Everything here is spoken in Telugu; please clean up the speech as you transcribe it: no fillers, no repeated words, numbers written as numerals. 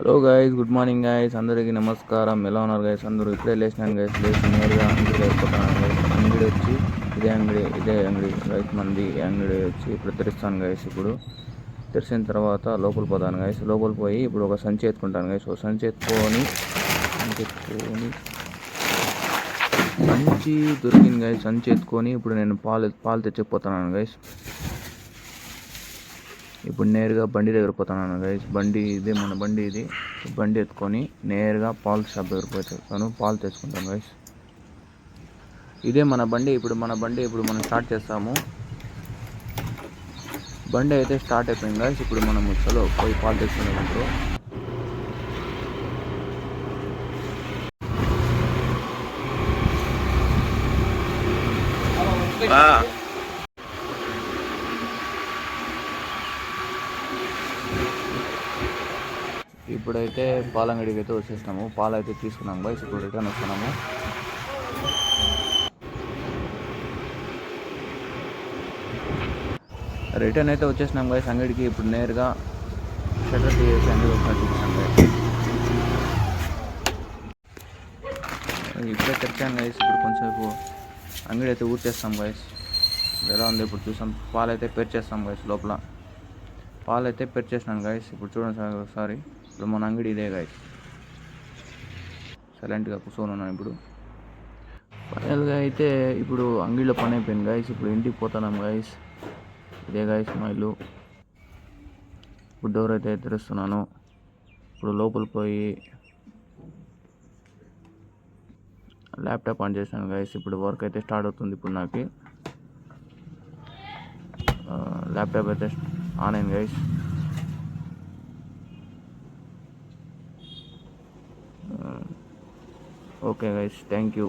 Hello guys, good morning guys. అందరికీ నమస్కారం. ఎలా ఉన్నారు గైస్? అందరూ ఇప్పుడే లేచినాను గైస్. లేచి నేరుగా అంగడికి వెళ్ళిపోతున్నాను గైస్. అంగడి వచ్చి ఇదే అంగడి గైస్. మంది అంగడి వచ్చి ఇప్పుడు తెరుస్తాను గైస్. ఇప్పుడు తెరిచిన తర్వాత లోపల పోతాను గైస్. లోపల పోయి ఇప్పుడు ఒక సంచి ఎత్తుకుంటాను గైస్. ఒక సంచి ఎత్తుకొని సంచి దొరికింది గైస్. సంచి ఎత్తుకొని ఇప్పుడు నేను పాలు తెచ్చిపోతున్నాను గైస్. ఇప్పుడు నేరుగా బండి దగ్గర పోతున్నాను గైస్. మన బండి ఇది. బండి ఎత్తుకొని నేరుగా పాల షాప్ దగ్గర పోతాను. పాలు తెచ్చుకుంటాను గైస్. ఇదే మన బండి. ఇప్పుడు మనం స్టార్ట్ చేస్తాము. బండి అయితే స్టార్ట్ అయిపోయింది గైస్. ఇప్పుడు మనం చలో పోయి పాలు తెచ్చుకున్నాం. ఇప్పుడైతే పాలంగడికి అయితే వచ్చేసినాము. పాలు అయితే తీసుకున్నాం గైస్. ఇప్పుడు రిటర్న్ వస్తున్నాము. రిటర్న్ అయితే వచ్చేసినాం గైస్ అంగడికి. ఇప్పుడు నేరుగా షట్టర్ తీసేసి అంగడి ఒకసారి చూపిస్తాం గైస్. ఇప్పుడే తెచ్చాను గైస్. ఇప్పుడు కొంచెంసేపు అంగడి అయితే ఊడ్చేస్తాం గైస్. ఎలా ఉంది ఇప్పుడు చూసాం. పాలు అయితే పెరిచేస్తాం గైస్. లోపల పాలు అయితే పెరిచేసినాను గైస్. ఇప్పుడు చూడండి ఒకసారి. ఇప్పుడు మన అంగడి ఇదే గైస్. సైలెంట్గా కూర్చొని ఉన్నాను. ఇప్పుడు ఫైనల్గా అయితే ఇప్పుడు అంగడిలో పని అయిపోయింది గైస్. ఇప్పుడు ఇంటికి పోతున్నాం గైస్. ఇదే గైస్ మా ఇల్లు. ఇప్పుడు డోర్ అయితే తెరుస్తున్నాను. ఇప్పుడు లోపల పోయి ల్యాప్టాప్ ఆన్ చేశాను గైస్. ఇప్పుడు వర్క్ అయితే స్టార్ట్ అవుతుంది. ఇప్పుడు నాకు ల్యాప్టాప్ అయితే ఆన్ అయింది guys. Okay guys, thank you.